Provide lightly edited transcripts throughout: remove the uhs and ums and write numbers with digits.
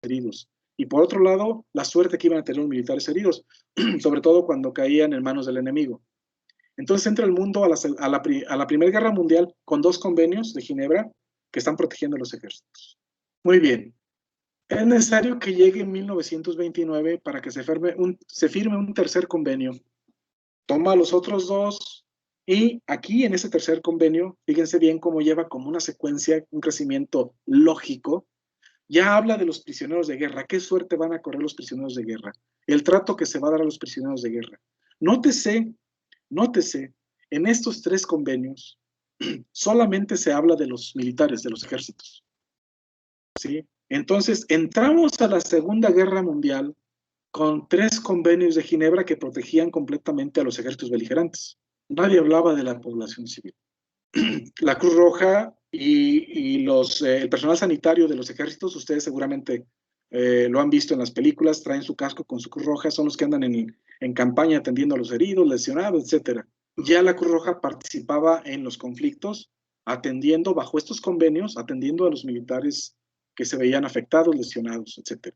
heridos. Y por otro lado, la suerte que iban a tener los militares heridos, sobre todo cuando caían en manos del enemigo. Entonces entra el mundo a la Primera Guerra Mundial con 2 convenios de Ginebra que están protegiendo a los ejércitos. Muy bien. Es necesario que llegue en 1929 para que se firme un tercer convenio. Toma los otros 2 y aquí en ese tercer convenio, fíjense bien cómo lleva como una secuencia, un crecimiento lógico. Ya habla de los prisioneros de guerra. ¿Qué suerte van a correr los prisioneros de guerra? El trato que se va a dar a los prisioneros de guerra. Nótese, en estos 3 convenios solamente se habla de los militares, de los ejércitos. ¿Sí? Entonces, entramos a la Segunda Guerra Mundial con 3 convenios de Ginebra que protegían completamente a los ejércitos beligerantes. Nadie hablaba de la población civil. La Cruz Roja y el personal sanitario de los ejércitos, ustedes seguramente lo han visto en las películas, traen su casco con su Cruz Roja, son los que andan en campaña atendiendo a los heridos, lesionados, etc. Ya la Cruz Roja participaba en los conflictos, atendiendo bajo estos convenios, atendiendo a los militares que se veían afectados, lesionados, etc.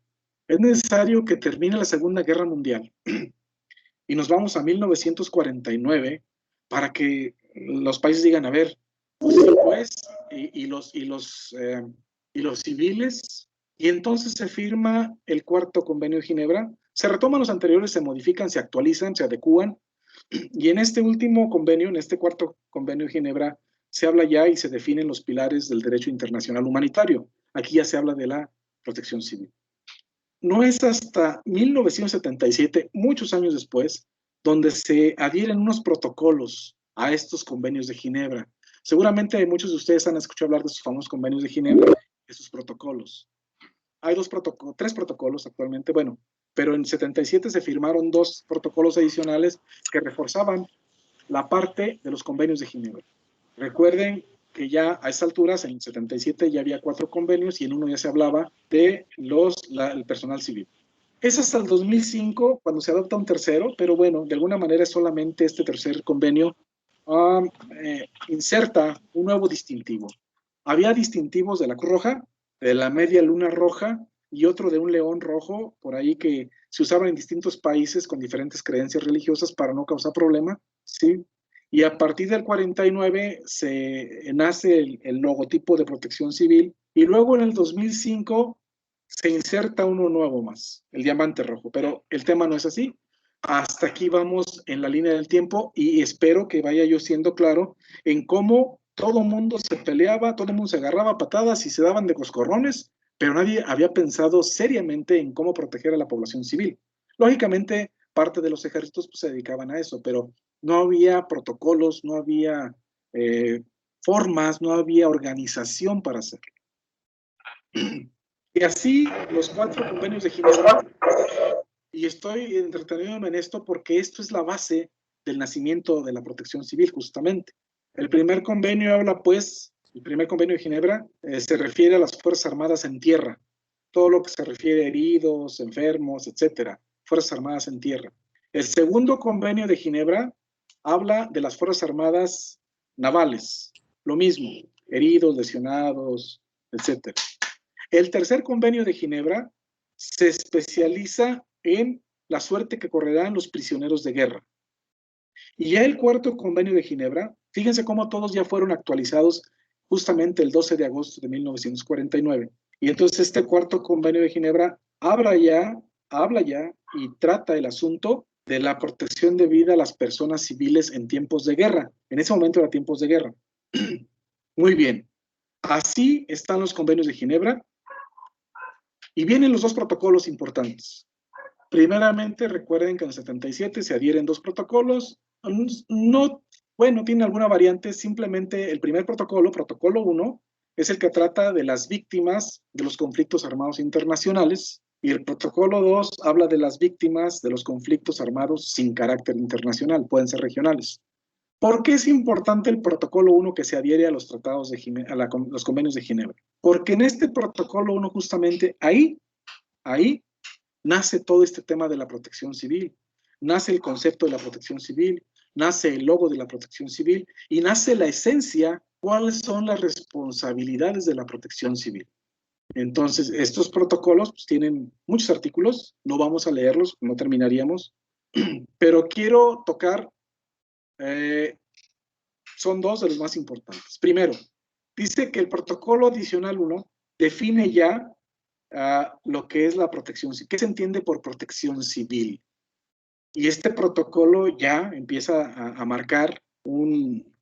Es necesario que termine la Segunda Guerra Mundial y nos vamos a 1949 para que los países digan, a ver, pues, y los civiles, y entonces se firma el cuarto convenio de Ginebra, se retoman los anteriores, se modifican, se actualizan, se adecúan, y en este último convenio, en este cuarto convenio de Ginebra, se habla ya y se definen los pilares del derecho internacional humanitario. Aquí ya se habla de la protección civil. No es hasta 1977, muchos años después, donde se adhieren unos protocolos a estos convenios de Ginebra. Seguramente muchos de ustedes han escuchado hablar de sus famosos convenios de Ginebra, de sus protocolos. Hay 3 protocolos actualmente, bueno, pero en 77 se firmaron 2 protocolos adicionales que reforzaban la parte de los convenios de Ginebra. Recuerden que ya a esas alturas, en 77 ya había 4 convenios y en uno ya se hablaba de el personal civil. Es hasta el 2005 cuando se adopta un tercero, pero bueno, de alguna manera solamente este tercer convenio inserta un nuevo distintivo. Había distintivos de la Cruz Roja, de la Media Luna Roja y otro de un león rojo, por ahí que se usaban en distintos países con diferentes creencias religiosas para no causar problema, ¿sí? Y a partir del 49 se nace el logotipo de Protección Civil y luego en el 2005 se inserta uno nuevo más, el diamante rojo, pero el tema no es así. Hasta aquí vamos en la línea del tiempo y espero que vaya yo siendo claro en cómo todo el mundo se peleaba, todo el mundo se agarraba a patadas y se daban de coscorrones, pero nadie había pensado seriamente en cómo proteger a la población civil. Lógicamente, parte de los ejércitos pues, se dedicaban a eso, pero no había protocolos, no había formas, no había organización para hacerlo. Y así los 4 convenios de Ginebra, y estoy entreteniéndome en esto porque esto es la base del nacimiento de la protección civil, justamente. El primer convenio habla, pues, el primer convenio de Ginebra se refiere a las Fuerzas Armadas en tierra, todo lo que se refiere a heridos, enfermos, etcétera, Fuerzas Armadas en tierra. El segundo convenio de Ginebra habla de las Fuerzas Armadas navales, lo mismo, heridos, lesionados, etcétera. El tercer convenio de Ginebra se especializa en la suerte que correrán los prisioneros de guerra. Y ya el cuarto convenio de Ginebra, fíjense cómo todos ya fueron actualizados justamente el 12 de agosto de 1949. Y entonces este cuarto convenio de Ginebra habla ya y trata el asunto de la protección de vida a las personas civiles en tiempos de guerra. En ese momento era tiempos de guerra. Muy bien. Así están los convenios de Ginebra. Y vienen los 2 protocolos importantes. Primeramente, recuerden que en el 77 se adhieren 2 protocolos. No, bueno, tiene alguna variante. Simplemente el primer protocolo, protocolo 1, es el que trata de las víctimas de los conflictos armados internacionales. Y el protocolo 2 habla de las víctimas de los conflictos armados sin carácter internacional, pueden ser regionales. ¿Por qué es importante el protocolo 1 que se adhiere a los tratados de los convenios de Ginebra? Porque en este protocolo 1 justamente ahí nace todo este tema de la protección civil, nace el concepto de la protección civil, nace el logo de la protección civil y nace la esencia, cuáles son las responsabilidades de la protección civil. Entonces, estos protocolos pues, tienen muchos artículos, no vamos a leerlos, no terminaríamos, pero quiero tocar, son dos de los más importantes. Primero, dice que el protocolo adicional 1 define ya lo que es la protección civil. ¿Qué se entiende por protección civil? Y este protocolo ya empieza a marcar un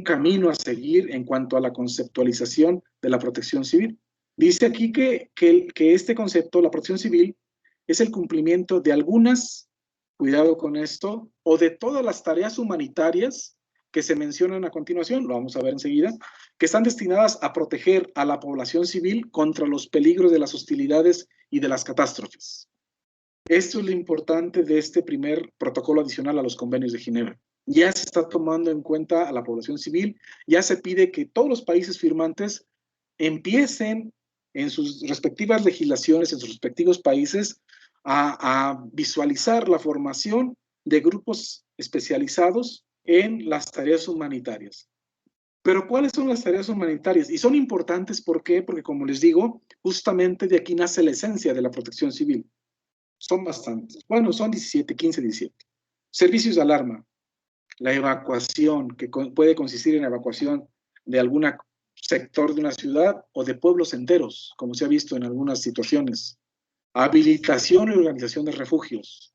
camino a seguir en cuanto a la conceptualización de la protección civil. Dice aquí que este concepto, la protección civil, es el cumplimiento de algunas, cuidado con esto, o de todas las tareas humanitarias que se mencionan a continuación, lo vamos a ver enseguida, que están destinadas a proteger a la población civil contra los peligros de las hostilidades y de las catástrofes. Esto es lo importante de este primer protocolo adicional a los convenios de Ginebra. Ya se está tomando en cuenta a la población civil, ya se pide que todos los países firmantes empiecen en sus respectivas legislaciones, en sus respectivos países, a visualizar la formación de grupos especializados en las tareas humanitarias. Pero ¿cuáles son las tareas humanitarias? Y son importantes, ¿por qué? Porque como les digo, justamente de aquí nace la esencia de la protección civil. Son bastantes. Bueno, son 17, 15, 17. Servicios de alarma. La evacuación, que puede consistir en evacuación de algún sector de una ciudad o de pueblos enteros, como se ha visto en algunas situaciones. Habilitación y organización de refugios.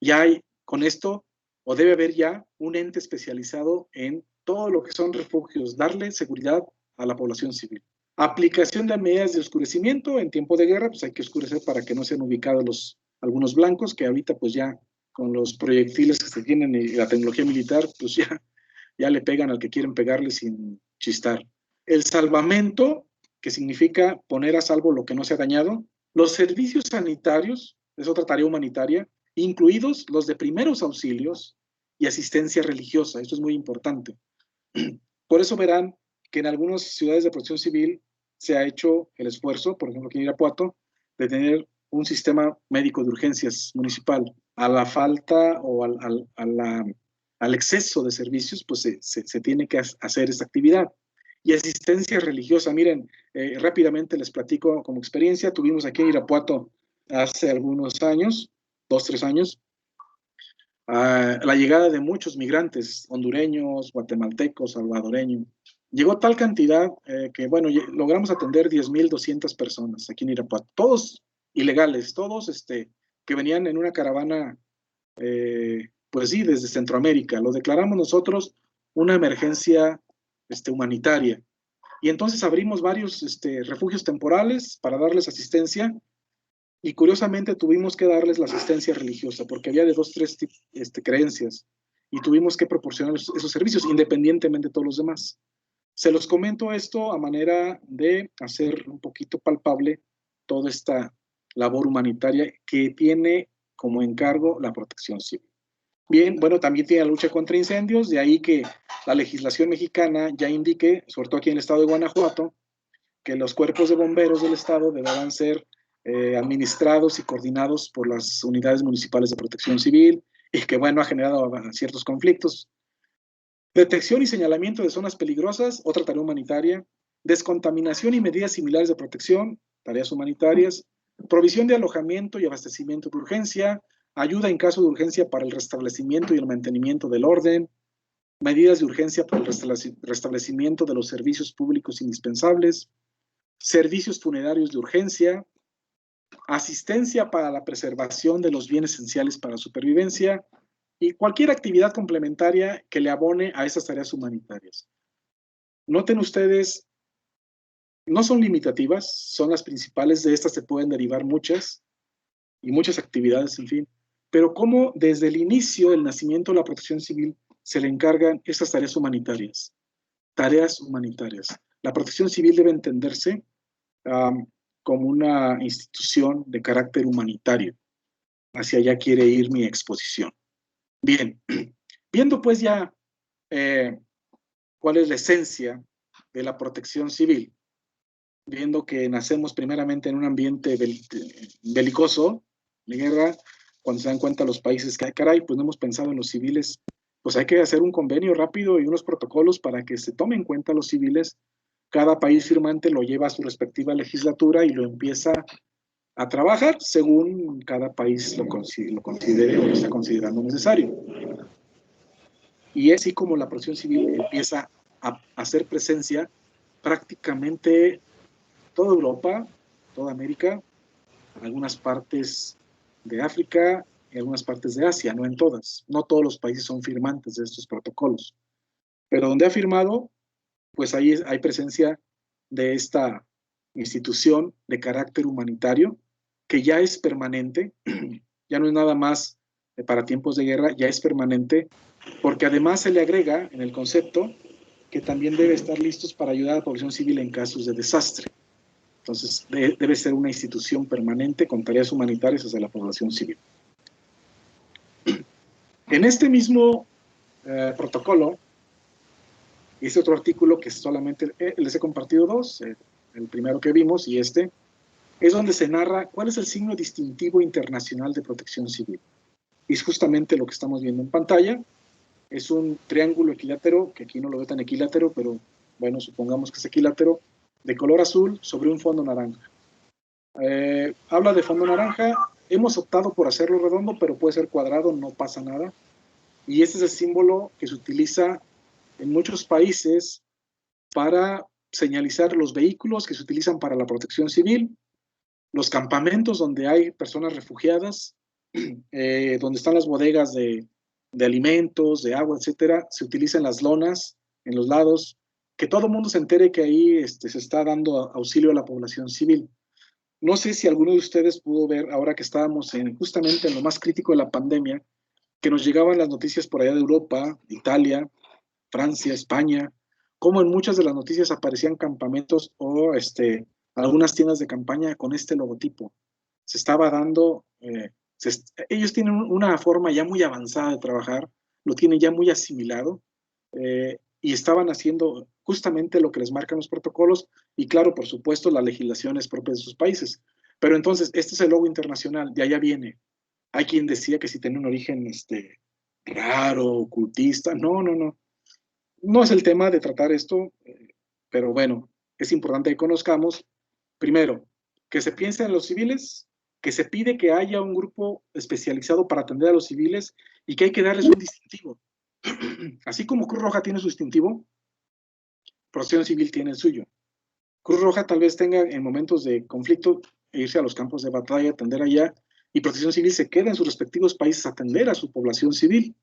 Ya hay, con esto, o debe haber ya un ente especializado en todo lo que son refugios, darle seguridad a la población civil. Aplicación de medidas de oscurecimiento en tiempo de guerra, pues hay que oscurecer para que no sean ubicados algunos blancos, que ahorita pues ya con los proyectiles que se tienen y la tecnología militar, pues ya le pegan al que quieren pegarle sin chistar. El salvamento, que significa poner a salvo lo que no se ha dañado. Los servicios sanitarios, es otra tarea humanitaria, incluidos los de primeros auxilios y asistencia religiosa. Esto es muy importante. Por eso verán que en algunas ciudades de protección civil se ha hecho el esfuerzo, por ejemplo aquí en Irapuato, de tener un sistema médico de urgencias municipal. A la falta o al exceso de servicios, pues se tiene que hacer esta actividad. Y asistencia religiosa, miren, rápidamente les platico como experiencia, tuvimos aquí en Irapuato hace algunos años, 2, 3 años, la llegada de muchos migrantes hondureños, guatemaltecos, salvadoreños. Llegó tal cantidad que, bueno, logramos atender 10,200 personas aquí en Irapuato, todos ilegales, todos que venían en una caravana, pues sí, desde Centroamérica. Lo declaramos nosotros una emergencia humanitaria. Y entonces abrimos varios refugios temporales para darles asistencia. Y curiosamente tuvimos que darles la asistencia religiosa, porque había de 2, 3 creencias, y tuvimos que proporcionar esos servicios, independientemente de todos los demás. Se los comento esto a manera de hacer un poquito palpable toda esta labor humanitaria que tiene como encargo la protección civil. Bien, bueno, también tiene la lucha contra incendios, de ahí que la legislación mexicana ya indique, sobre todo aquí en el estado de Guanajuato, que los cuerpos de bomberos del estado deberán ser administrados y coordinados por las unidades municipales de protección civil, y que, bueno, ha generado ciertos conflictos. Detección y señalamiento de zonas peligrosas, otra tarea humanitaria. Descontaminación y medidas similares de protección, tareas humanitarias. Provisión de alojamiento y abastecimiento de urgencia. Ayuda en caso de urgencia para el restablecimiento y el mantenimiento del orden. Medidas de urgencia para el restablecimiento de los servicios públicos indispensables. Servicios funerarios de urgencia, asistencia para la preservación de los bienes esenciales para la supervivencia y cualquier actividad complementaria que le abone a esas tareas humanitarias. Noten ustedes, no son limitativas, son las principales, de estas se pueden derivar muchas y muchas actividades, en fin, pero cómo desde el inicio del nacimiento de la protección civil se le encargan estas tareas humanitarias. Tareas humanitarias. La protección civil debe entenderse como una institución de carácter humanitario. Hacia allá quiere ir mi exposición. Bien, viendo pues ya cuál es la esencia de la protección civil, viendo que nacemos primeramente en un ambiente belicoso, de guerra, cuando se dan cuenta los países que, caray, pues no hemos pensado en los civiles, pues hay que hacer un convenio rápido y unos protocolos para que se tomen en cuenta los civiles, cada país firmante lo lleva a su respectiva legislatura y lo empieza a trabajar según cada país lo considere o lo está considerando necesario. Y es así como la protección civil empieza a hacer presencia prácticamente toda Europa, toda América, algunas partes de África y algunas partes de Asia, no en todas. No todos los países son firmantes de estos protocolos. Pero donde ha firmado, pues ahí hay presencia de esta institución de carácter humanitario que ya es permanente, ya no es nada más para tiempos de guerra, ya es permanente, porque además se le agrega en el concepto que también debe estar listos para ayudar a la población civil en casos de desastre. Entonces, debe ser una institución permanente con tareas humanitarias hacia la población civil. En este mismo protocolo, este otro artículo que solamente les he compartido dos, el primero que vimos y este, es donde se narra cuál es el signo distintivo internacional de protección civil. Y es justamente lo que estamos viendo en pantalla. Es un triángulo equilátero, que aquí no lo veo tan equilátero, pero bueno, supongamos que es equilátero, de color azul sobre un fondo naranja. Habla de fondo naranja. Hemos optado por hacerlo redondo, pero puede ser cuadrado, no pasa nada. Y este es el símbolo que se utiliza en muchos países para señalizar los vehículos que se utilizan para la protección civil, los campamentos donde hay personas refugiadas, donde están las bodegas de alimentos, de agua, etcétera, se utilizan las lonas en los lados, que todo el mundo se entere que ahí se está dando auxilio a la población civil. No sé si alguno de ustedes pudo ver, ahora que estábamos justamente en lo más crítico de la pandemia, que nos llegaban las noticias por allá de Europa, Italia, Francia, España, como en muchas de las noticias aparecían campamentos o algunas tiendas de campaña con este logotipo. Se estaba dando, ellos tienen una forma ya muy avanzada de trabajar, lo tienen ya muy asimilado, y estaban haciendo justamente lo que les marcan los protocolos y claro, por supuesto, las legislaciones propias de sus países. Pero entonces, este es el logo internacional, de allá viene. Hay quien decía que si tiene un origen raro, ocultista. No, no, no. No es el tema de tratar esto, pero bueno, es importante que conozcamos, primero, que se piense en los civiles, que se pide que haya un grupo especializado para atender a los civiles y que hay que darles un distintivo. Así como Cruz Roja tiene su distintivo, Protección Civil tiene el suyo. Cruz Roja tal vez tenga en momentos de conflicto irse a los campos de batalla, atender allá, y Protección Civil se queda en sus respectivos países a atender a su población civil.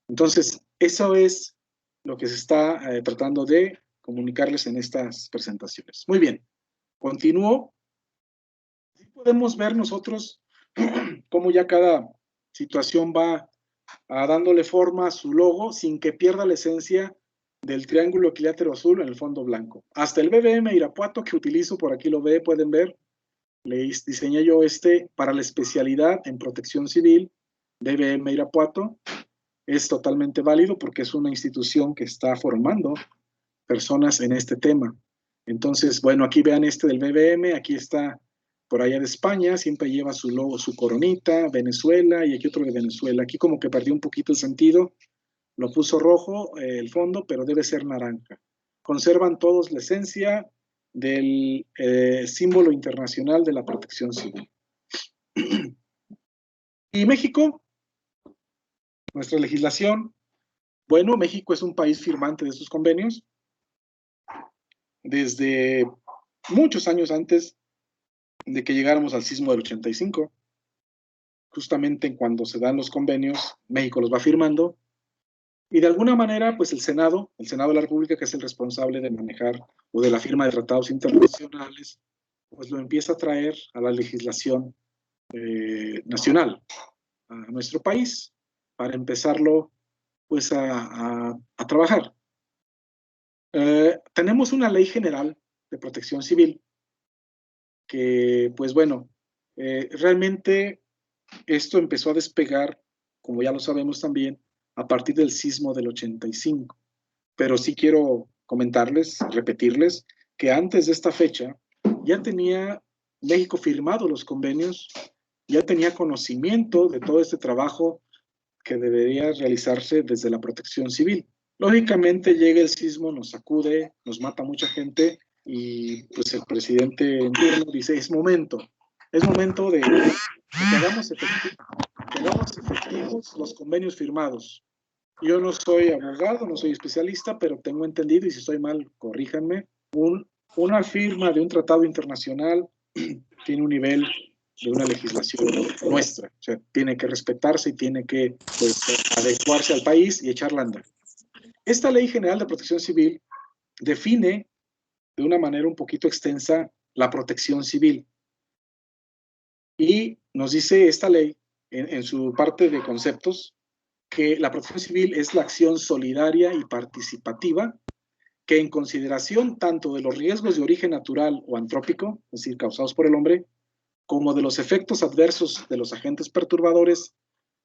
Entonces, eso es lo que se está tratando de comunicarles en estas presentaciones. Muy bien, continúo. Podemos ver nosotros cómo ya cada situación va dándole forma a su logo sin que pierda la esencia del triángulo equilátero azul en el fondo blanco. Hasta el BBM Irapuato que utilizo, por aquí lo pueden ver, le diseñé yo para la especialidad en protección civil, BBM Irapuato. Es totalmente válido porque es una institución que está formando personas en este tema. Entonces, bueno, aquí vean del BBM, aquí está por allá de España, siempre lleva su logo, su coronita, Venezuela, y aquí otro de Venezuela. Aquí como que perdió un poquito el sentido, lo puso rojo el fondo, pero debe ser naranja. Conservan todos la esencia del símbolo internacional de la protección civil. Y México, nuestra legislación, bueno, México es un país firmante de estos convenios desde muchos años antes de que llegáramos al sismo del 85. Justamente cuando se dan los convenios, México los va firmando y de alguna manera, pues el Senado de la República, que es el responsable de manejar o de la firma de tratados internacionales, pues lo empieza a traer a la legislación nacional, a nuestro país, para empezarlo pues a trabajar. Tenemos una ley general de protección civil que, pues bueno, realmente esto empezó a despegar, como ya lo sabemos también, a partir del sismo del 85. Pero sí quiero comentarles, repetirles, que antes de esta fecha ya tenía México firmado los convenios, ya tenía conocimiento de todo este trabajo que debería realizarse desde la protección civil. Lógicamente llega el sismo, nos sacude, nos mata mucha gente y pues el presidente en turno dice, es momento de que hagamos efectivos los convenios firmados. Yo no soy abogado, no soy especialista, pero tengo entendido, y si estoy mal, corríjanme, una firma de un tratado internacional tiene un nivel de una legislación nuestra, o sea, tiene que respetarse y tiene que pues, adecuarse al país y echarla a andar. Esta Ley General de Protección Civil define de una manera un poquito extensa la protección civil y nos dice esta ley en su parte de conceptos que la protección civil es la acción solidaria y participativa que en consideración tanto de los riesgos de origen natural o antrópico, es decir, causados por el hombre, como de los efectos adversos de los agentes perturbadores,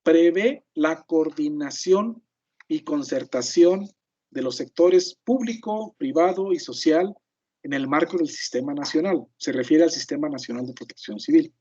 prevé la coordinación y concertación de los sectores público, privado y social en el marco del sistema nacional. Se refiere al Sistema Nacional de Protección Civil,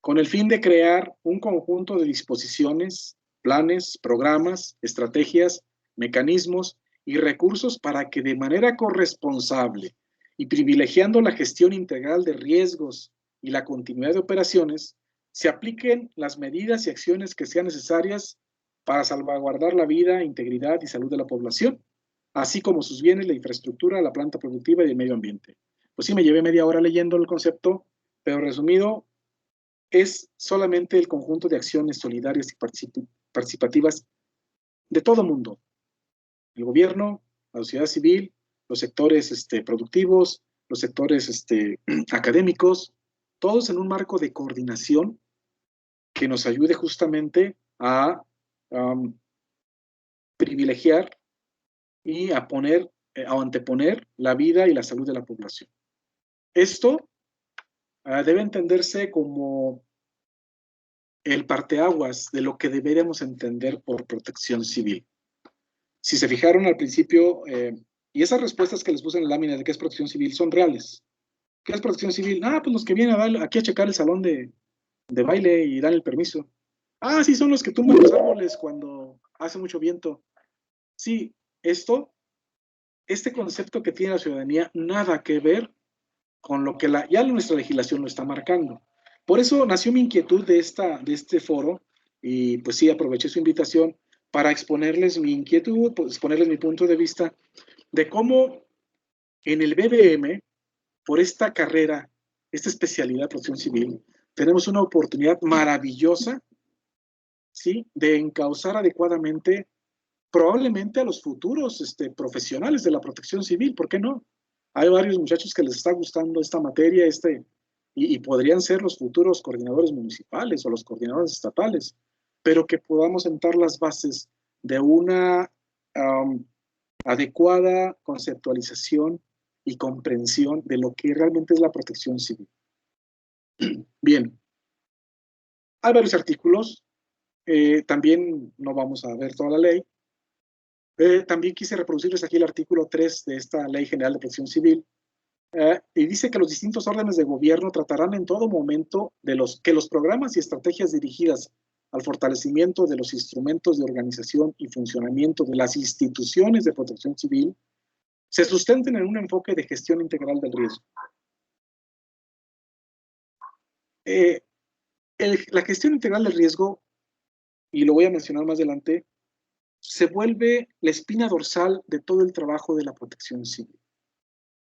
con el fin de crear un conjunto de disposiciones, planes, programas, estrategias, mecanismos y recursos para que de manera corresponsable y privilegiando la gestión integral de riesgos y la continuidad de operaciones, se apliquen las medidas y acciones que sean necesarias para salvaguardar la vida, integridad y salud de la población, así como sus bienes, la infraestructura, la planta productiva y el medio ambiente. Pues sí, me llevé media hora leyendo el concepto, pero resumido, es solamente el conjunto de acciones solidarias y participativas de todo mundo. El gobierno, la sociedad civil, los sectores productivos, los sectores académicos, todos en un marco de coordinación que nos ayude justamente a privilegiar y a anteponer la vida y la salud de la población. Esto debe entenderse como el parteaguas de lo que deberíamos entender por protección civil. Si se fijaron al principio, y esas respuestas que les puse en la lámina de qué es protección civil son reales. ¿Qué es protección civil? Ah, pues los que vienen aquí a checar el salón de baile y dan el permiso. Ah, sí, son los que tumban los árboles cuando hace mucho viento. Sí, este concepto que tiene la ciudadanía, nada que ver con lo que ya nuestra legislación lo está marcando. Por eso nació mi inquietud de este foro, y pues sí, aproveché su invitación para exponerles mi inquietud, exponerles mi punto de vista de cómo en el BBM, por esta carrera, esta especialidad de protección civil, tenemos una oportunidad maravillosa, ¿sí?, de encauzar adecuadamente probablemente a los futuros profesionales de la protección civil, ¿por qué no? Hay varios muchachos que les está gustando esta materia, y podrían ser los futuros coordinadores municipales o los coordinadores estatales, pero que podamos sentar las bases de una adecuada conceptualización y comprensión de lo que realmente es la protección civil. Bien, hay varios artículos, también no vamos a ver toda la ley. También quise reproducirles aquí el artículo 3 de esta Ley General de Protección Civil, y dice que los distintos órdenes de gobierno tratarán en todo momento que los programas y estrategias dirigidas al fortalecimiento de los instrumentos de organización y funcionamiento de las instituciones de protección civil se sustenten en un enfoque de gestión integral del riesgo. La gestión integral del riesgo, y lo voy a mencionar más adelante, se vuelve la espina dorsal de todo el trabajo de la protección civil.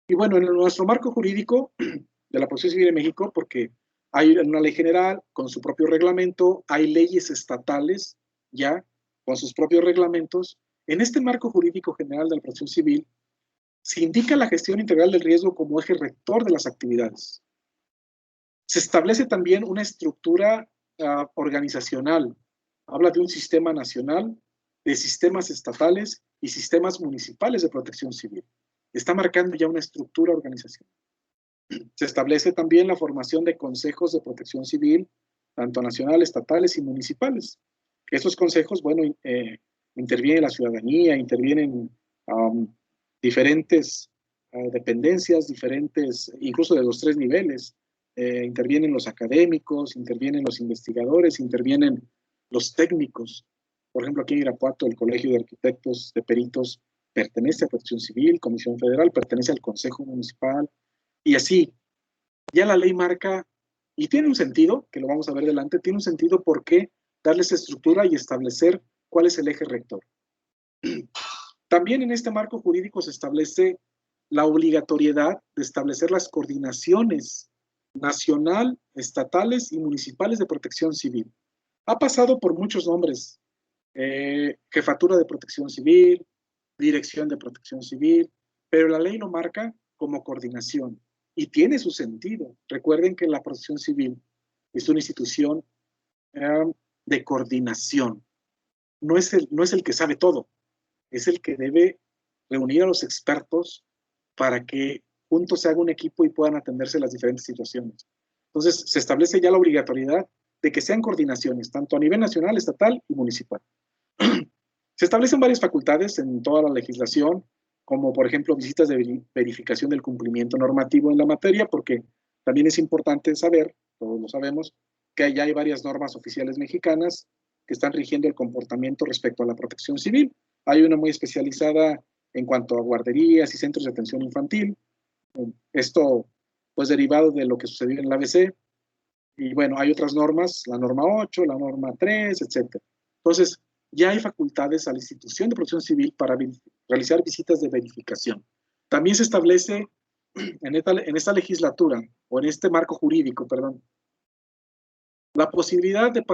Y bueno, en nuestro marco jurídico de la protección civil en México, porque hay una ley general con su propio reglamento, hay leyes estatales ya con sus propios reglamentos. En este marco jurídico general de la protección civil se indica la gestión integral del riesgo como eje rector de las actividades. Se establece también una estructura organizacional. Habla de un sistema nacional, de sistemas estatales y sistemas municipales de protección civil. Está marcando ya una estructura organizacional. Se establece también la formación de consejos de protección civil, tanto nacionales, estatales y municipales. Estos consejos, bueno, interviene la ciudadanía, intervienen diferentes dependencias, incluso de los 3 niveles. Intervienen los académicos, intervienen los investigadores, intervienen los técnicos. Por ejemplo, aquí en Irapuato, el Colegio de Arquitectos, de Peritos, pertenece a Protección Civil, Comisión Federal, pertenece al Consejo Municipal, y así. Ya la ley marca, y tiene un sentido, que lo vamos a ver adelante, tiene un sentido por qué darles estructura y establecer cuál es el eje rector. También en este marco jurídico se establece la obligatoriedad de establecer las coordinaciones nacional, estatales y municipales de protección civil. Ha pasado por muchos nombres, Jefatura de Protección Civil, Dirección de Protección Civil, pero la ley lo marca como coordinación y tiene su sentido. Recuerden que la Protección Civil es una institución de coordinación. No es el que sabe todo, es el que debe reunir a los expertos para que juntos se haga un equipo y puedan atenderse las diferentes situaciones. Entonces, se establece ya la obligatoriedad de que sean coordinaciones, tanto a nivel nacional, estatal y municipal. Se establecen varias facultades en toda la legislación, como por ejemplo visitas de verificación del cumplimiento normativo en la materia, porque también es importante saber, todos lo sabemos, que ya hay varias normas oficiales mexicanas que están rigiendo el comportamiento respecto a la protección civil. Hay una muy especializada en cuanto a guarderías y centros de atención infantil. Esto, pues, derivado de lo que sucedió en la ABC. Y bueno, hay otras normas, la norma 8, la norma 3, etc. Entonces, ya hay facultades a la institución de protección civil para realizar visitas de verificación. También se establece en esta legislatura, o en este marco jurídico, perdón, la posibilidad de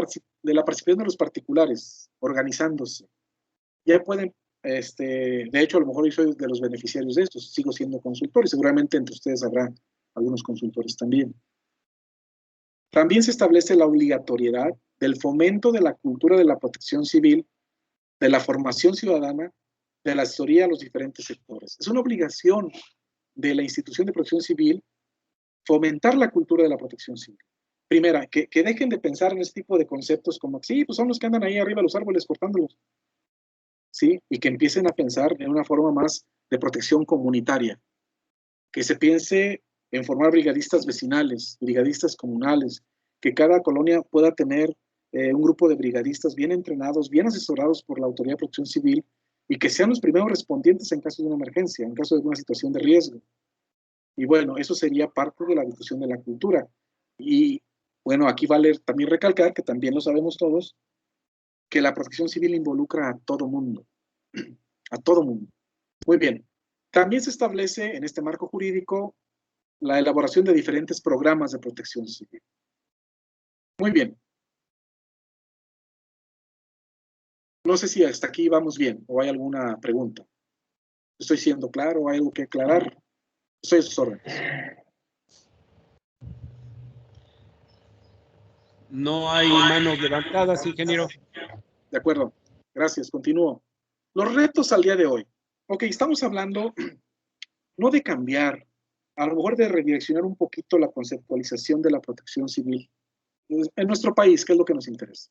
la participación de los particulares organizándose. Ya pueden, de hecho, a lo mejor yo soy de los beneficiarios de esto, sigo siendo consultor y seguramente entre ustedes habrá algunos consultores también. También se establece la obligatoriedad del fomento de la cultura de la protección civil, de la formación ciudadana, de la asesoría a los diferentes sectores. Es una obligación de la institución de protección civil fomentar la cultura de la protección civil. Primera, que dejen de pensar en este tipo de conceptos como, sí, pues son los que andan ahí arriba de los árboles cortándolos, ¿sí? Y que empiecen a pensar en una forma más de protección comunitaria, que se piense en formar brigadistas vecinales, brigadistas comunales, que cada colonia pueda tener un grupo de brigadistas bien entrenados, bien asesorados por la Autoridad de Protección Civil y que sean los primeros respondientes en caso de una emergencia, en caso de una situación de riesgo. Y bueno, eso sería parte de la difusión de la cultura. Y bueno, aquí vale también recalcar, que también lo sabemos todos, que la protección civil involucra a todo mundo, a todo mundo. Muy bien. También se establece en este marco jurídico la elaboración de diferentes programas de protección civil. Muy bien. No sé si hasta aquí vamos bien o hay alguna pregunta. ¿Estoy siendo claro? ¿Hay algo que aclarar? Estoy a sus órdenes. No hay manos levantadas, ingeniero. De acuerdo. Gracias. Continúo. Los retos al día de hoy. Ok, estamos hablando no de cambiar, a lo mejor de redireccionar un poquito la conceptualización de la protección civil en nuestro país, que es lo que nos interesa.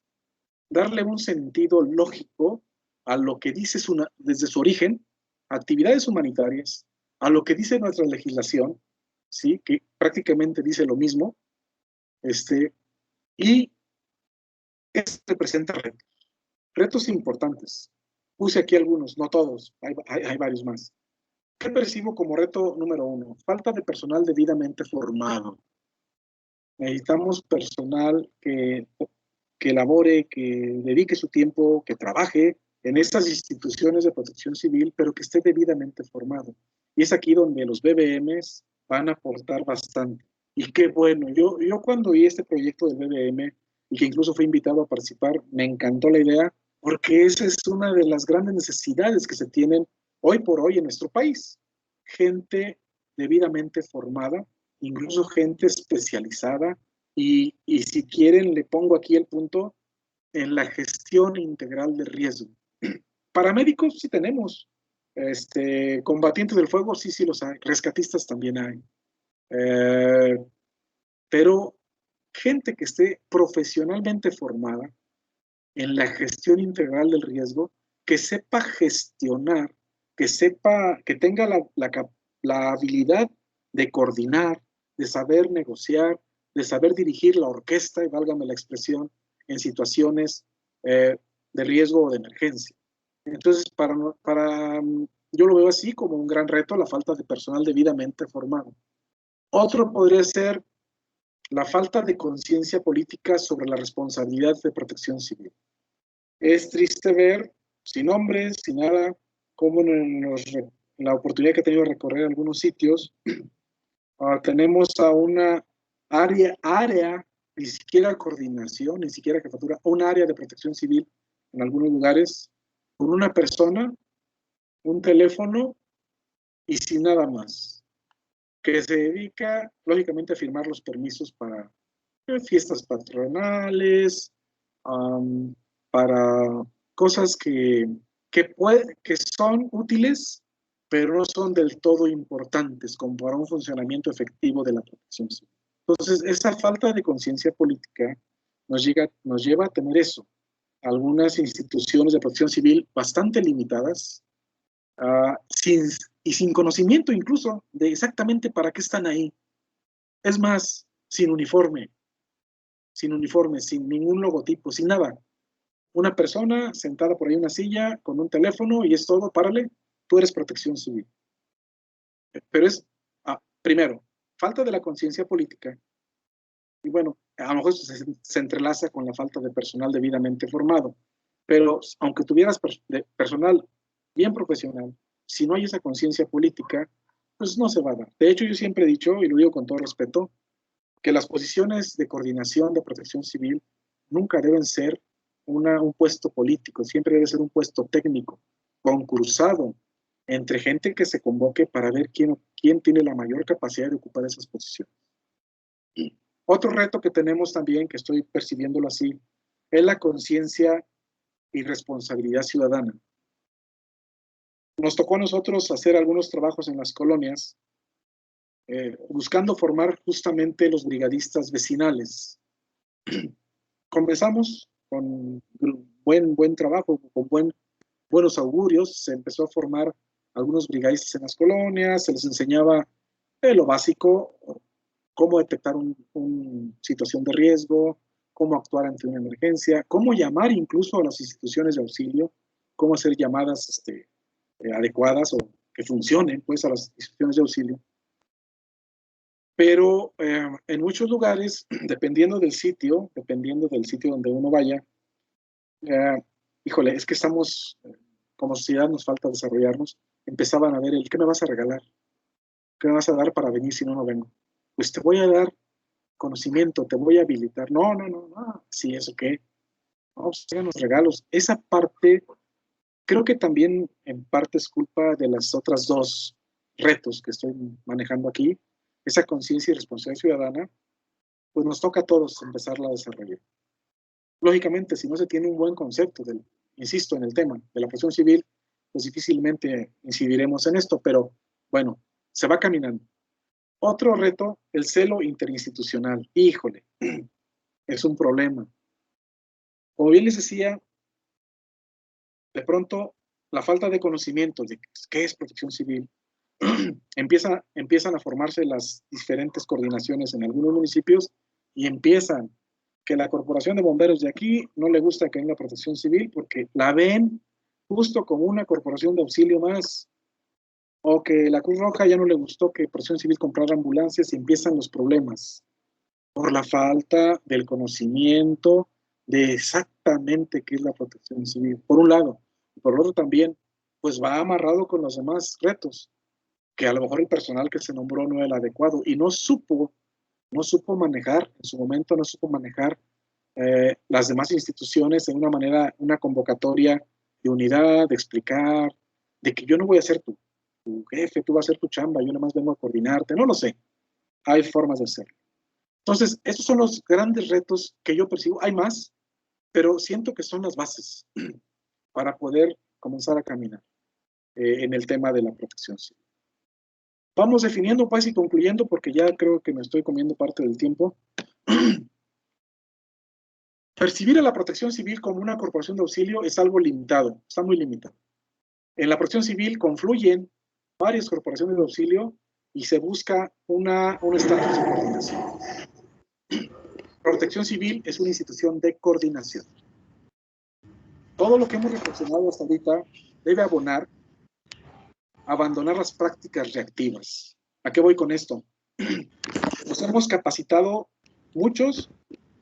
Darle un sentido lógico a lo que dice desde su origen, actividades humanitarias, a lo que dice nuestra legislación, ¿sí? Que prácticamente dice lo mismo, y esto representa retos importantes. Puse aquí algunos, no todos, hay varios más. ¿Qué percibo como reto número 1? Falta de personal debidamente formado. Necesitamos personal que elabore, que dedique su tiempo, que trabaje en estas instituciones de protección civil, pero que esté debidamente formado. Y es aquí donde los BBMs van a aportar bastante. Y qué bueno, yo cuando vi este proyecto del BBM, y que incluso fui invitado a participar, me encantó la idea, porque esa es una de las grandes necesidades que se tienen hoy por hoy en nuestro país. Gente debidamente formada, incluso gente especializada, y si quieren, le pongo aquí el punto en la gestión integral de riesgo. Paramédicos sí tenemos, combatientes del fuego sí los hay, rescatistas también hay, pero gente que esté profesionalmente formada en la gestión integral del riesgo, que sepa gestionar, que tenga la habilidad de coordinar, de saber negociar, de saber dirigir la orquesta, y válgame la expresión, en situaciones de riesgo o de emergencia. Entonces, para yo lo veo así como un gran reto, la falta de personal debidamente formado. Otro podría ser la falta de conciencia política sobre la responsabilidad de protección civil. Es triste ver, sin nombres, sin nada, cómo en la oportunidad que he tenido de recorrer algunos sitios, tenemos a una área, ni siquiera coordinación, ni siquiera jefatura, un área de protección civil en algunos lugares, con una persona, un teléfono y sin nada más, que se dedica, lógicamente, a firmar los permisos para fiestas patronales, para cosas que son útiles, pero no son del todo importantes como para un funcionamiento efectivo de la protección civil. Entonces, esa falta de conciencia política nos lleva a tener eso. Algunas instituciones de protección civil bastante limitadas, sin conocimiento incluso de exactamente para qué están ahí. Es más, sin uniforme, sin ningún logotipo, sin nada. Una persona sentada por ahí en una silla con un teléfono y es todo, párale, tú eres protección civil. Pero es, primero, falta de la conciencia política. Y bueno, a lo mejor se entrelaza con la falta de personal debidamente formado. Pero aunque tuvieras personal bien profesional, si no hay esa conciencia política, pues no se va a dar. De hecho, yo siempre he dicho, y lo digo con todo respeto, que las posiciones de coordinación de protección civil nunca deben ser un puesto político, siempre debe ser un puesto técnico, concursado, entre gente que se convoque para ver quién tiene la mayor capacidad de ocupar esas posiciones. Otro reto que tenemos también, que estoy percibiéndolo así, es la conciencia y responsabilidad ciudadana. Nos tocó a nosotros hacer algunos trabajos en las colonias, buscando formar justamente los brigadistas vecinales. Comenzamos con buen trabajo, con buenos augurios, se empezó a formar algunos brigadistas en las colonias, se les enseñaba lo básico, cómo detectar una situación de riesgo, cómo actuar ante una emergencia, cómo llamar incluso a las instituciones de auxilio, cómo hacer llamadas adecuadas o que funcionen pues a las instituciones de auxilio. Pero en muchos lugares, dependiendo del sitio donde uno vaya, híjole, es que estamos, como sociedad nos falta desarrollarnos, empezaban a ver ¿qué me vas a regalar? ¿Qué me vas a dar para venir si no vengo? Pues te voy a dar conocimiento, te voy a habilitar. No. Sí, ¿eso qué? No, pues los regalos. Esa parte, creo que también en parte es culpa de las otras dos retos que estoy manejando aquí. Esa conciencia y responsabilidad ciudadana, pues nos toca a todos empezarla a desarrollar. Lógicamente, si no se tiene un buen concepto, insisto, en el tema de la protección civil, pues difícilmente incidiremos en esto, pero bueno, se va caminando. Otro reto, el celo interinstitucional. Híjole, es un problema. Como bien les decía, de pronto la falta de conocimiento de qué es protección civil, empiezan a formarse las diferentes coordinaciones en algunos municipios y empiezan que la Corporación de Bomberos de aquí no le gusta que venga protección civil porque la ven justo como una corporación de auxilio más, o que la Cruz Roja ya no le gustó que protección civil comprara ambulancias y empiezan los problemas por la falta del conocimiento de exactamente qué es la protección civil, por un lado. Y por otro también, pues va amarrado con los demás retos, que a lo mejor el personal que se nombró no era el adecuado y no supo manejar, en su momento no supo manejar las demás instituciones de una manera, una convocatoria de unidad, de explicar, de que yo no voy a ser tu jefe, tú vas a hacer tu chamba, yo nada más vengo a coordinarte, no lo sé. Hay formas de hacerlo. Entonces, estos son los grandes retos que yo percibo. Hay más, pero siento que son las bases para poder comenzar a caminar en el tema de la protección civil. Vamos definiendo pues y concluyendo porque ya creo que me estoy comiendo parte del tiempo. Percibir a la protección civil como una corporación de auxilio es algo limitado, está muy limitado. En la protección civil confluyen varias corporaciones de auxilio y se busca un estatus de coordinación. Protección civil es una institución de coordinación. Todo lo que hemos reflexionado hasta ahorita debe abonar abandonar las prácticas reactivas. ¿A qué voy con esto? Nos hemos capacitado muchos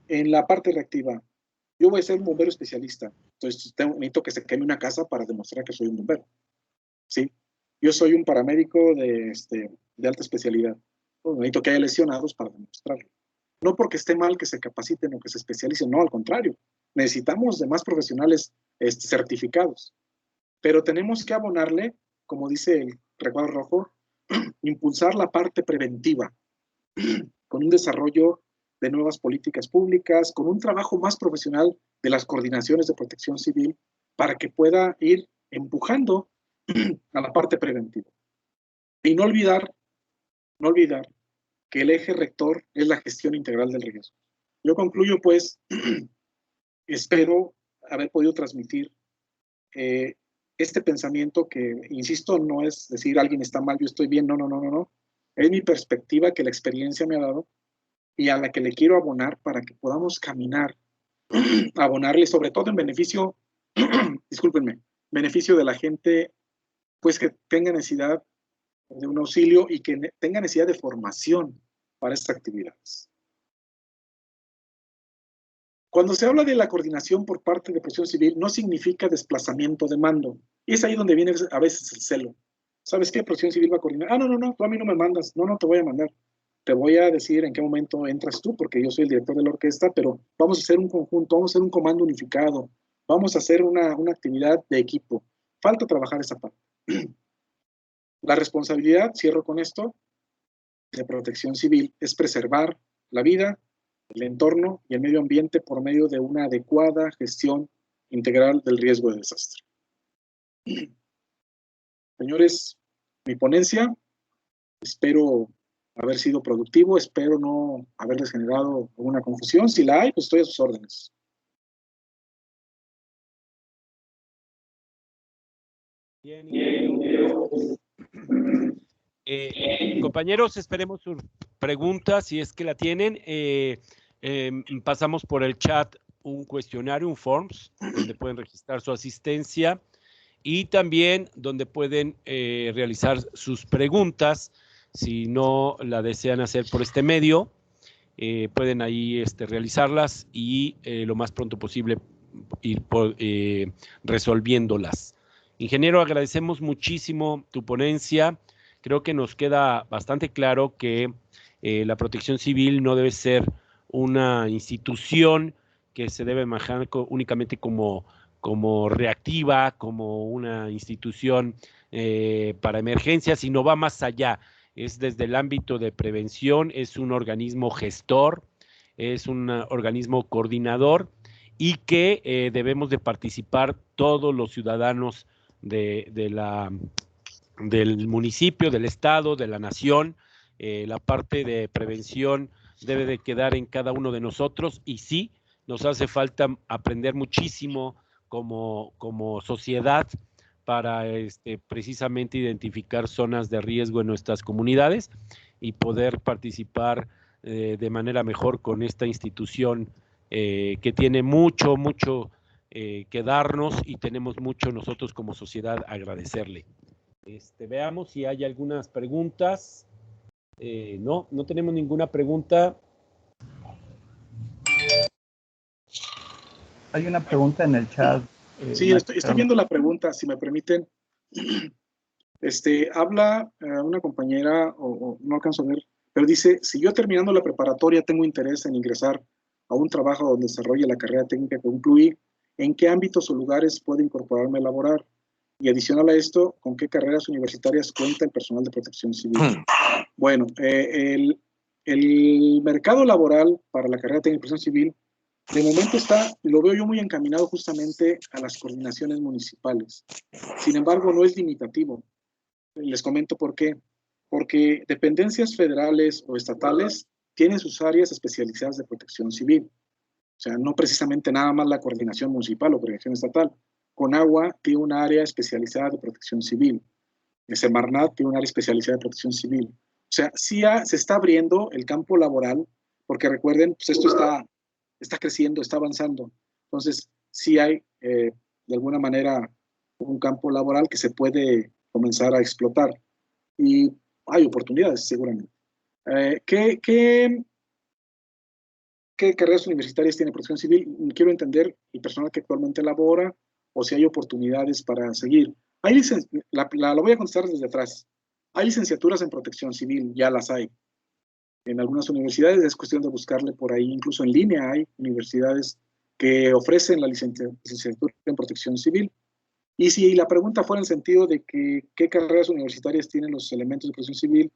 en la parte reactiva. Yo voy a ser un bombero especialista, entonces necesito que se queme una casa para demostrar que soy un bombero. ¿Sí? Yo soy un paramédico de alta especialidad. Pues necesito que haya lesionados para demostrarlo. No porque esté mal que se capaciten o que se especialicen, no, al contrario. Necesitamos de más profesionales certificados. Pero tenemos que abonarle, como dice el recuadro rojo, impulsar la parte preventiva con un desarrollo de nuevas políticas públicas, con un trabajo más profesional de las coordinaciones de protección civil para que pueda ir empujando a la parte preventiva. Y no olvidar que el eje rector es la gestión integral del riesgo. Yo concluyo, pues, espero haber podido transmitir este pensamiento que, insisto, no es decir alguien está mal, yo estoy bien, no. Es mi perspectiva que la experiencia me ha dado y a la que le quiero abonar para que podamos caminar, abonarle sobre todo en beneficio, discúlpenme, beneficio de la gente, pues que tenga necesidad de un auxilio y que tenga necesidad de formación para estas actividades. Cuando se habla de la coordinación por parte de Protección Civil, no significa desplazamiento de mando. Y es ahí donde viene a veces el celo. ¿Sabes qué? Protección Civil va a coordinar. Ah, no, tú a mí no me mandas. No te voy a mandar. Te voy a decir en qué momento entras tú, porque yo soy el director de la orquesta, pero vamos a hacer un conjunto, vamos a hacer un comando unificado, vamos a hacer una actividad de equipo. Falta trabajar esa parte. La responsabilidad, cierro con esto, de Protección Civil es preservar la vida, el entorno y el medio ambiente por medio de una adecuada gestión integral del riesgo de desastre. Señores, mi ponencia, espero haber sido productivo, espero no haberles generado alguna confusión. Si la hay, pues estoy a sus órdenes. Bien, compañeros, esperemos sus preguntas, si es que la tienen. Pasamos por el chat un cuestionario, un forms, donde pueden registrar su asistencia y también donde pueden realizar sus preguntas. Si no la desean hacer por este medio, pueden ahí realizarlas y lo más pronto posible ir resolviéndolas. Ingeniero, agradecemos muchísimo tu ponencia. Creo que nos queda bastante claro que la Protección Civil no debe ser una institución que se debe manejar únicamente como reactiva, como una institución para emergencias, sino va más allá. Es desde el ámbito de prevención, es un organismo gestor, es un organismo coordinador y que debemos de participar todos los ciudadanos del municipio, del estado, de la nación. La parte de prevención debe de quedar en cada uno de nosotros y sí, nos hace falta aprender muchísimo como sociedad para precisamente identificar zonas de riesgo en nuestras comunidades y poder participar de manera mejor con esta institución que tiene mucho que darnos y tenemos mucho nosotros como sociedad agradecerle. Veamos si hay algunas preguntas. No tenemos ninguna pregunta. Hay una pregunta en el chat. Sí, estoy viendo la pregunta, si me permiten. Habla una compañera, o no alcanzo a ver, pero dice, si yo terminando la preparatoria tengo interés en ingresar a un trabajo donde desarrolle la carrera técnica que concluí, ¿en qué ámbitos o lugares puedo incorporarme a laborar? Y adicional a esto, ¿con qué carreras universitarias cuenta el personal de Protección Civil? Bueno, el mercado laboral para la carrera técnica de Protección Civil, de momento lo veo yo muy encaminado justamente a las coordinaciones municipales. Sin embargo, no es limitativo. Les comento por qué. Porque dependencias federales o estatales tienen sus áreas especializadas de protección civil. O sea, no precisamente nada más la coordinación municipal o coordinación estatal. Conagua tiene un área especializada de protección civil. Semarnat tiene un área especializada de protección civil. O sea, sí se está abriendo el campo laboral, porque recuerden, pues esto está creciendo, está avanzando. Entonces, sí hay, de alguna manera, un campo laboral que se puede comenzar a explotar. Y hay oportunidades, seguramente. ¿Qué carreras universitarias tiene Protección Civil? Quiero entender el personal que actualmente labora o si hay oportunidades para seguir. La voy a contestar desde atrás. Hay licenciaturas en Protección Civil, ya las hay. En algunas universidades es cuestión de buscarle por ahí, incluso en línea hay universidades que ofrecen la licenciatura en Protección Civil. Y si la pregunta fuera en el sentido de que qué carreras universitarias tienen los elementos de Protección Civil,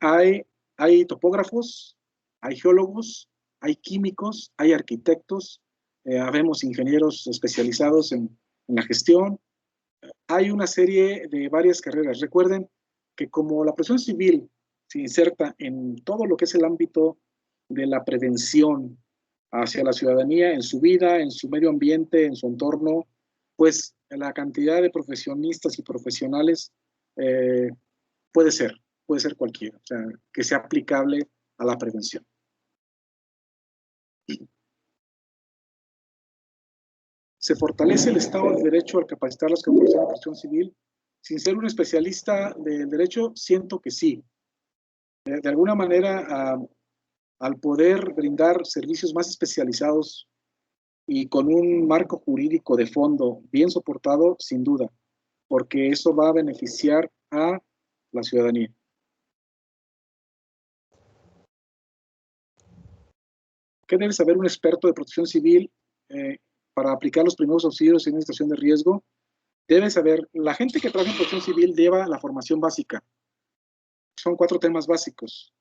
hay topógrafos, hay geólogos, hay químicos, hay arquitectos, habemos ingenieros especializados en la gestión. Hay una serie de varias carreras. Recuerden que como la Protección Civil se inserta en todo lo que es el ámbito de la prevención hacia la ciudadanía, en su vida, en su medio ambiente, en su entorno, pues la cantidad de profesionistas y profesionales puede ser cualquiera, o sea, que sea aplicable a la prevención. ¿Se fortalece el Estado de Derecho al capacitar las corporaciones de protección civil? Sin ser un especialista del derecho, siento que sí. De alguna manera, al poder brindar servicios más especializados y con un marco jurídico de fondo bien soportado, sin duda, porque eso va a beneficiar a la ciudadanía. ¿Qué debe saber un experto de protección civil para aplicar los primeros auxilios en una situación de riesgo? Debe saber, la gente que trabaja en protección civil lleva la formación básica. Son 4 temas básicos,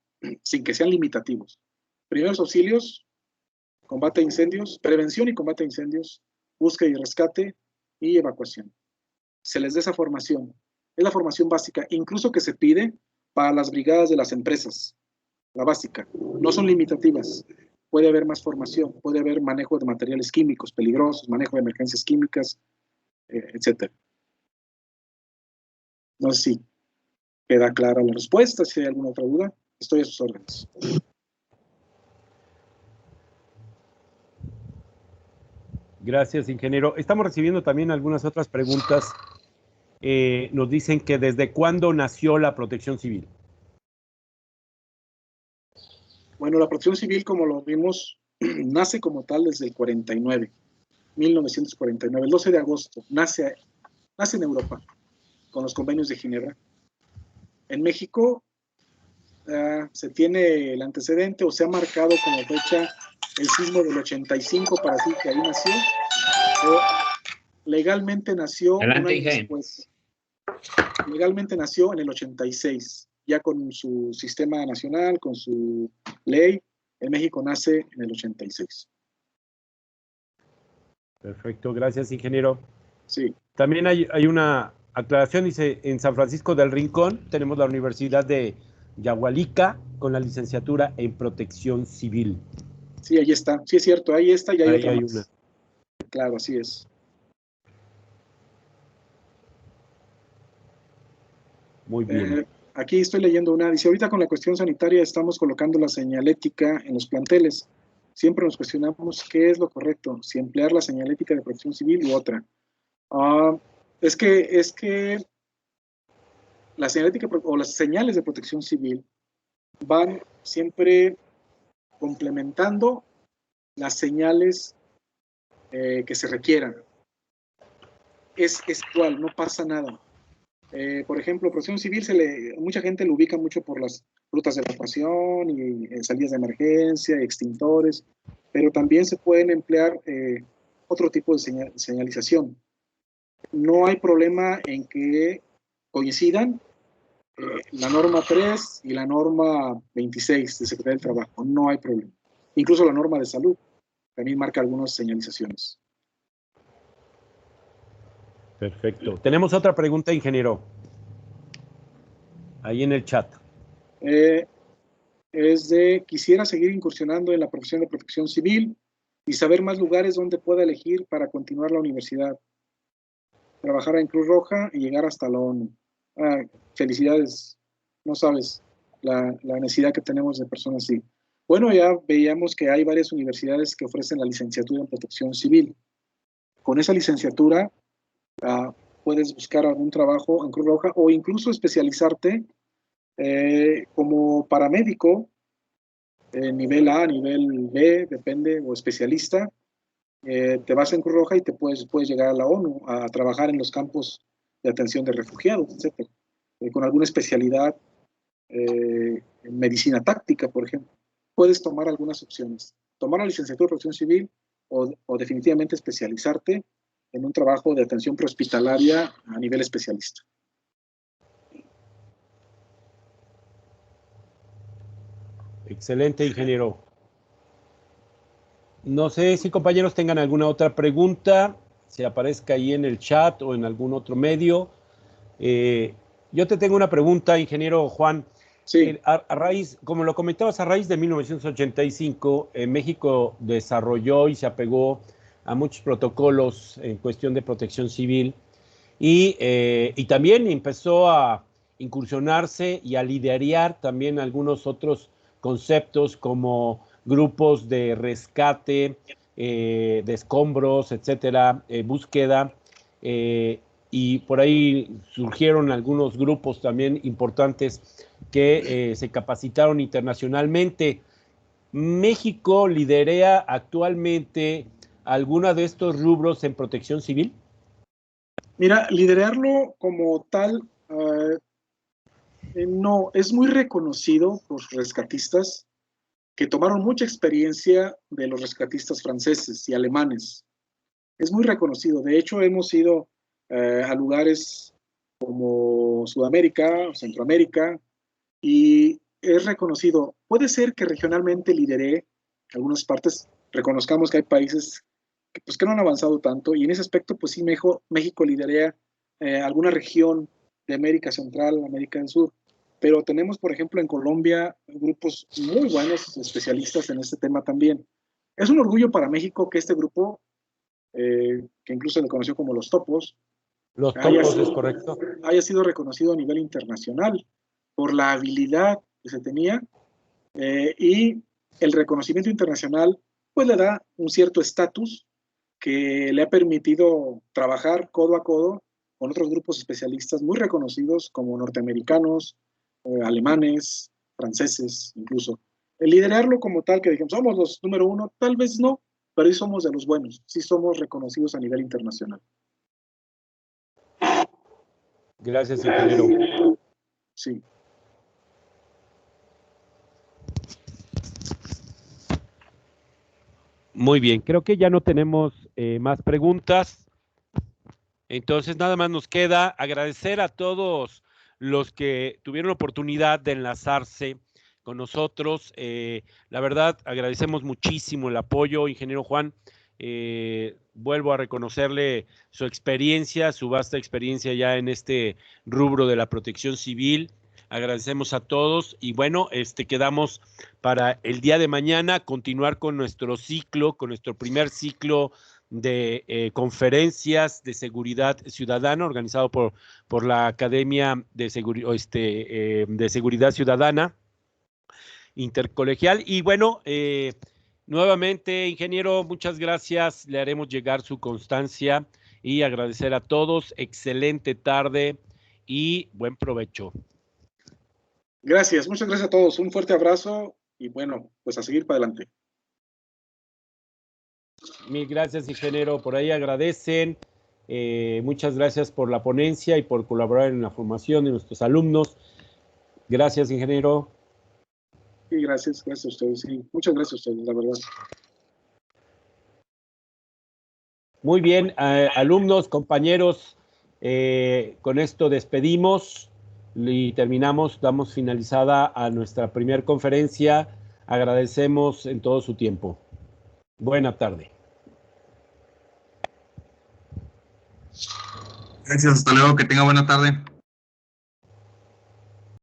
sin que sean limitativos. Primeros auxilios, combate a incendios, prevención y combate a incendios, búsqueda y rescate y evacuación. Se les dé esa formación. Es la formación básica, incluso que se pide para las brigadas de las empresas, la básica. No son limitativas. Puede haber más formación, puede haber manejo de materiales químicos peligrosos, manejo de emergencias químicas, etc. No sé si queda clara la respuesta. Si hay alguna otra duda, estoy a sus órdenes. Gracias, ingeniero. Estamos recibiendo también algunas otras preguntas. Nos dicen que desde cuándo nació la Protección Civil. Bueno, la Protección Civil, como lo vimos, nace como tal desde el 49, 1949, el 12 de agosto, nace en Europa, con los convenios de Ginebra. En México se tiene el antecedente o se ha marcado como fecha el sismo del 85 para decir que ahí nació. Legalmente nació un año después. Legalmente nació en el 86, ya con su sistema nacional, con su ley. En México nace en el 86. Perfecto, gracias, ingeniero. Sí. También hay una aclaración, dice, en San Francisco del Rincón tenemos la Universidad de Yahualica con la licenciatura en Protección Civil. Sí, ahí está. Sí, es cierto, ahí está y hay otra más. Una. Claro, así es. Muy bien. Aquí estoy leyendo una. Dice, ahorita con la cuestión sanitaria estamos colocando la señalética en los planteles. Siempre nos cuestionamos qué es lo correcto, si emplear la señalética de protección civil u otra. Es que la señalética o las señales de protección civil van siempre complementando las señales que se requieran. Es igual, no pasa nada. Por ejemplo, protección civil, mucha gente lo ubica mucho por las rutas de evacuación y salidas de emergencia, extintores, pero también se pueden emplear otro tipo de señalización. No hay problema en que coincidan la norma 3 y la norma 26 de Secretaría del Trabajo, no hay problema. Incluso la norma de salud también marca algunas señalizaciones. Perfecto. Tenemos otra pregunta, ingeniero. Ahí en el chat. Es de, quisiera seguir incursionando en la profesión de protección civil y saber más lugares donde pueda elegir para continuar la universidad. Trabajar en Cruz Roja y llegar hasta la ONU. Felicidades. No sabes la necesidad que tenemos de personas así. Bueno, ya veíamos que hay varias universidades que ofrecen la licenciatura en protección civil. Con esa licenciatura puedes buscar algún trabajo en Cruz Roja o incluso especializarte como paramédico, nivel A, nivel B, depende, o especialista. Te vas en Cruz Roja y te puedes llegar a la ONU a trabajar en los campos de atención de refugiados, etc. Con alguna especialidad en medicina táctica, por ejemplo. Puedes tomar algunas opciones. Tomar la licenciatura de Protección Civil o definitivamente especializarte en un trabajo de atención prehospitalaria a nivel especialista. Excelente, ingeniero. No sé si compañeros tengan alguna otra pregunta, si aparezca ahí en el chat o en algún otro medio. Yo te tengo una pregunta, ingeniero Juan. Sí. A raíz, como lo comentabas, a raíz de 1985, México desarrolló y se apegó a muchos protocolos en cuestión de protección civil y también empezó a incursionarse y a liderar también algunos otros conceptos como grupos de rescate, de escombros, etcétera, búsqueda, y por ahí surgieron algunos grupos también importantes que se capacitaron internacionalmente. ¿México lidera actualmente alguna de estos rubros en protección civil? Mira, liderarlo como tal, no, es muy reconocido por rescatistas que tomaron mucha experiencia de los rescatistas franceses y alemanes. Es muy reconocido. De hecho, hemos ido a lugares como Sudamérica, Centroamérica, y es reconocido. Puede ser que regionalmente lidere algunas partes, reconozcamos que hay países que no han avanzado tanto, y en ese aspecto, pues sí, México lidera alguna región de América Central, América del Sur, pero tenemos, por ejemplo, en Colombia grupos muy buenos especialistas en este tema también. Es un orgullo para México que este grupo, que incluso se le conoció como los Topos, Los Topos, es correcto, haya sido reconocido a nivel internacional por la habilidad que se tenía, y el reconocimiento internacional pues le da un cierto estatus que le ha permitido trabajar codo a codo con otros grupos especialistas muy reconocidos como norteamericanos, alemanes, franceses incluso. El liderarlo como tal, que digamos, somos los número uno, tal vez no, pero sí somos de los buenos, sí somos reconocidos a nivel internacional. Gracias, ingeniero. Sí. Muy bien, creo que ya no tenemos más preguntas. Entonces, nada más nos queda agradecer a todos los que tuvieron oportunidad de enlazarse con nosotros. La verdad, agradecemos muchísimo el apoyo, ingeniero Juan. Vuelvo a reconocerle su experiencia, su vasta experiencia ya en este rubro de la protección civil. Agradecemos a todos y bueno, quedamos para el día de mañana continuar con nuestro ciclo, con nuestro primer ciclo de conferencias de seguridad ciudadana organizado por la Academia de Seguridad Ciudadana Intercolegial. Y bueno, nuevamente, ingeniero, muchas gracias. Le haremos llegar su constancia y agradecer a todos. Excelente tarde y buen provecho. Gracias, muchas gracias a todos. Un fuerte abrazo y bueno, pues a seguir para adelante. Mil gracias, ingeniero. Por ahí agradecen. Muchas gracias por la ponencia y por colaborar en la formación de nuestros alumnos. Gracias, ingeniero. Sí, gracias a ustedes. Sí, muchas gracias a ustedes, la verdad. Muy bien, alumnos, compañeros, con esto despedimos y terminamos, damos finalizada a nuestra primera conferencia. Agradecemos en todo su tiempo. Buena tarde. Gracias, hasta luego, que tenga buena tarde.